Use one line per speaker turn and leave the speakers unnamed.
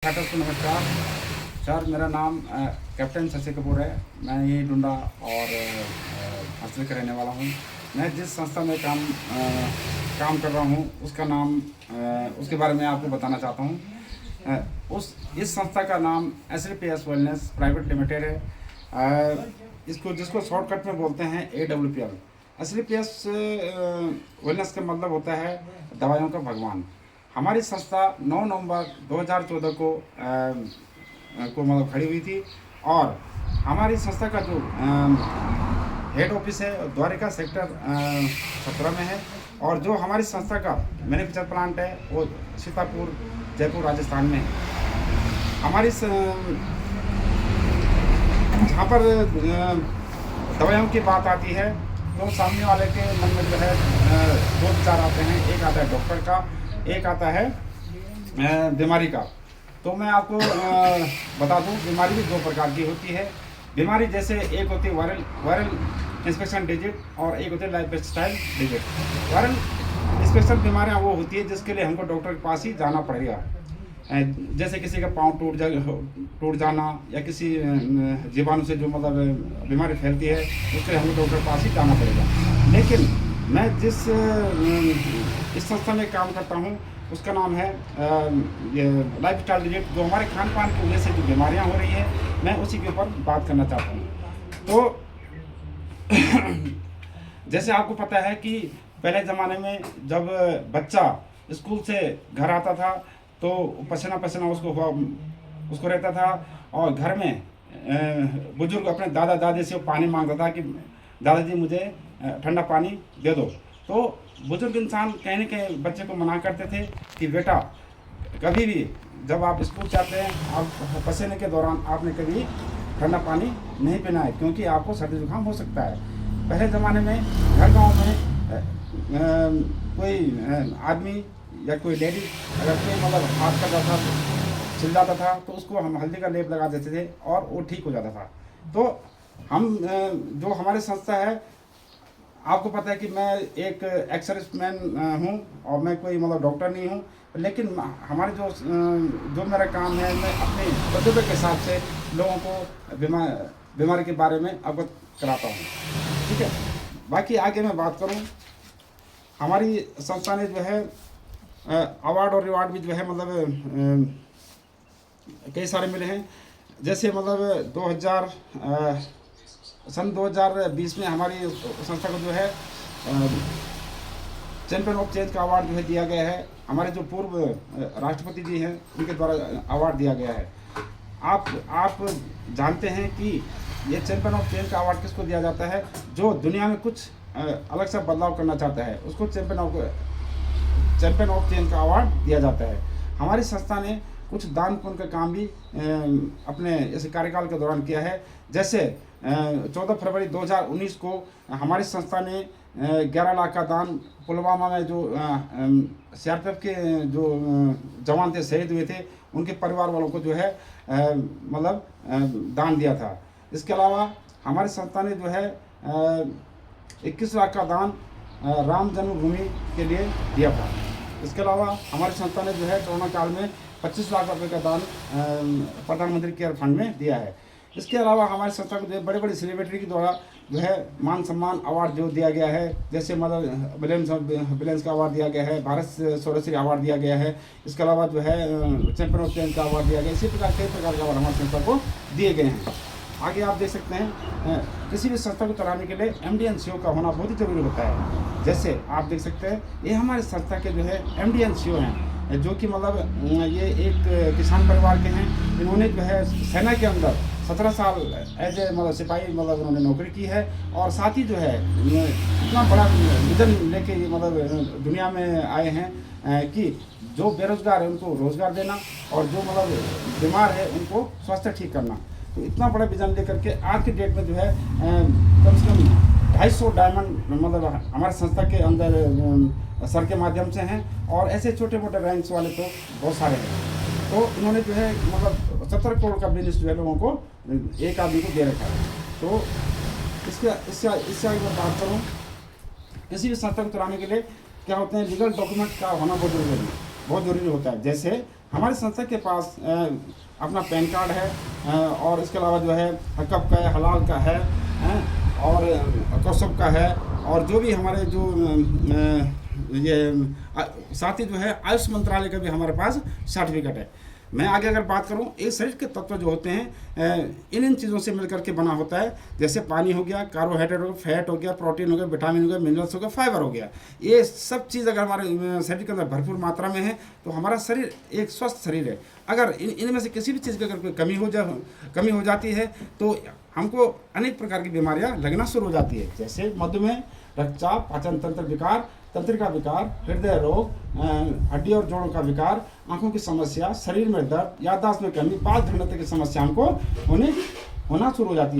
छात्रों को नमस्कार सर। मेरा नाम कैप्टन शशि कपूर है। मैं यही डुंडा और हंसली का रहने वाला हूँ। मैं जिस संस्था में काम कर रहा हूँ उसका नाम उसके बारे में आपको बताना चाहता हूँ। इस संस्था का नाम SLPS वेलनेस प्राइवेट लिमिटेड है। जिसको शॉर्टकट में बोलते हैं AWPL। SLPS वेलनेस का मतलब होता है दवाइयों का भगवान। हमारी संस्था 9 नवंबर 2014 को मतलब खड़ी हुई थी और हमारी संस्था का जो हेड ऑफिस है द्वारिका सेक्टर 17 में है और जो हमारी संस्था का मैन्युफैक्चर प्लांट है वो सीतापुर जयपुर राजस्थान में है। हमारी जहाँ पर दवाइयों की बात आती है तो सामने वाले के मन में जो है दो विचार आते हैं। एक आता है डॉक्टर का, एक आता है बीमारी का। तो मैं आपको बता दूं, बीमारी भी 2 प्रकार की होती है। बीमारी जैसे एक होती है वायरल इंस्पेक्शन डिजीज और एक होती है life style disease. Viral inspection बीमारियां वो होती है जिसके लिए हमको डॉक्टर के पास ही जाना पड़ेगा। जैसे किसी का पाँव टूट जाना या किसी जीवाणु से जो मतलब बीमारी फैलती है उसके लिए हमको डॉक्टर के पास ही जाना पड़ेगा। लेकिन मैं जिस इस संस्था में काम करता हूँ उसका नाम है ये लाइफ स्टाइल डिजीज। जो हमारे खान पान की वजह से जो बीमारियाँ हो रही हैं मैं उसी के ऊपर बात करना चाहता हूँ। तो जैसे आपको पता है कि पहले ज़माने में जब बच्चा स्कूल से घर आता था तो पसीना पसीना उसको रहता था और घर में बुजुर्ग अपने दादा दादी से पानी मांगता था कि दादाजी मुझे ठंडा पानी दे दो। तो बुजुर्ग इंसान कहीं न कहीं बच्चे को मना करते थे कि बेटा कभी भी जब आप स्कूल जाते हैं आप पसीने के दौरान आपने कभी ठंडा पानी नहीं पीना है क्योंकि आपको सर्दी जुकाम हो सकता है। पहले ज़माने में घर गाँव में कोई आदमी या कोई लेडी अगर कोई मतलब हाथ कर जाता था छिल जाता था तो उसको हम हल्दी का लेप लगा देते थे और वो ठीक हो जाता था। तो हम जो हमारी संस्था है आपको पता है कि मैं एक एक्सर्विसमैन हूँ और मैं कोई मतलब डॉक्टर नहीं हूँ, लेकिन हमारे जो मेरा काम है मैं अपने तजुर्बे के हिसाब से लोगों को बीमारी के बारे में अवगत कराता हूँ। ठीक है, बाकी आगे मैं बात करूँ, हमारी संस्था ने जो है अवार्ड और रिवार्ड भी जो है मतलब कई सारे मिले हैं। जैसे मतलब सन 2020 में हमारी संस्था को जो है चैंपियन ऑफ चेंज का अवार्ड जो है दिया गया है। हमारे जो पूर्व राष्ट्रपति जी हैं उनके द्वारा अवार्ड दिया गया है। आप जानते हैं कि ये चैंपियन ऑफ चेंज का अवार्ड किसको दिया जाता है? जो दुनिया में कुछ अलग सा बदलाव करना चाहता है उसको चैंपियन ऑफ चेंज का अवार्ड दिया जाता है। हमारी संस्था ने कुछ दान पुण्य का काम भी अपने इस कार्यकाल के दौरान किया है। जैसे 14 फरवरी 2019 को हमारी संस्था ने 11 लाख का दान पुलवामा में जो CRPF के जो जवान थे शहीद हुए थे उनके परिवार वालों को जो है मतलब दान दिया था। इसके अलावा हमारी संस्था ने जो है 21 लाख का दान राम जन्मभूमि के लिए दिया था। इसके अलावा हमारी संस्था ने जो है कोरोना काल में 25 लाख रुपए का दान प्रधानमंत्री केयर फंड में दिया है। इसके अलावा हमारी संस्था को बड़े बड़े सेलिब्रिटी के द्वारा जो है मान सम्मान अवार्ड जो दिया गया है। जैसे मतलब बिलियंस का अवार्ड दिया गया है, भारत सर्वश्री अवार्ड दिया गया है। इसके अलावा जो है चैंपियन ऑफ चेंज का अवार्ड दिया गया। इसी प्रकार कई प्रकार के अवार्ड हमारी संस्था को दिए गए हैं। आगे आप देख सकते हैं किसी भी संस्था को चलाने के लिए MD&CO का होना बहुत ही जरूरी होता है। जैसे आप देख सकते हैं ये हमारे संस्था के जो है MD&CO हैं जो कि मतलब ये एक किसान परिवार के हैं। इन्होंने जो है सेना के अंदर 17 साल एज ए मतलब सिपाही मतलब उन्होंने नौकरी की है और साथ ही जो है इतना बड़ा विजन लेके मतलब दुनिया में आए हैं कि जो बेरोजगार है उनको रोजगार देना और जो मतलब बीमार है उनको स्वास्थ्य ठीक करना। तो इतना बड़ा विजन लेकर के आज के डेट में जो है कम से कम 250 डायमंड मतलब हमारे संस्था के अंदर सर के माध्यम से हैं और ऐसे छोटे मोटे रैंक्स वाले तो बहुत सारे हैं। तो इन्होंने जो है मतलब 70 करोड़ का बिजनेस जो है लोगों को एक आदमी को दे रखा है। तो इससे आगे मैं बात करूँ, किसी भी संस्था को चलाने के लिए क्या होते हैं लीगल डॉक्यूमेंट का होना बहुत जरूरी है। बहुत ज़रूरी होता है। जैसे हमारी संस्था के पास अपना पैन कार्ड है, और इसके अलावा जो है हकफ का है, हलाल का है, और कौसब का है, और जो भी हमारे जो ये साथ ही जो है आयुष मंत्रालय का भी हमारे पास सर्टिफिकेट है। मैं आगे अगर बात करूं, ये शरीर के तत्व जो होते हैं इन चीज़ों से मिलकर के बना होता है। जैसे पानी हो गया, कार्बोहाइड्रेट हो गया, फैट हो गया, प्रोटीन हो गया, विटामिन हो गया, मिनरल्स हो गया, फाइबर हो गया। ये सब चीज़ अगर हमारे शरीर के अंदर भरपूर मात्रा में है तो हमारा शरीर एक स्वस्थ शरीर है। अगर इनमें से किसी भी चीज़ की अगर कोई कमी हो जाती है तो हमको अनेक प्रकार की बीमारियां लगना शुरू हो जाती है। जैसे मधुमेह, रक्तचाप, पाचन तंत्र विकार, तंत्रिका विकार, हृदय रोग, हड्डी और जोड़ों का विकार, आंखों की समस्या, शरीर में दर्द, याददाश्त में कमी, बाल झड़ने की समस्या हमको होना शुरू हो जाती है।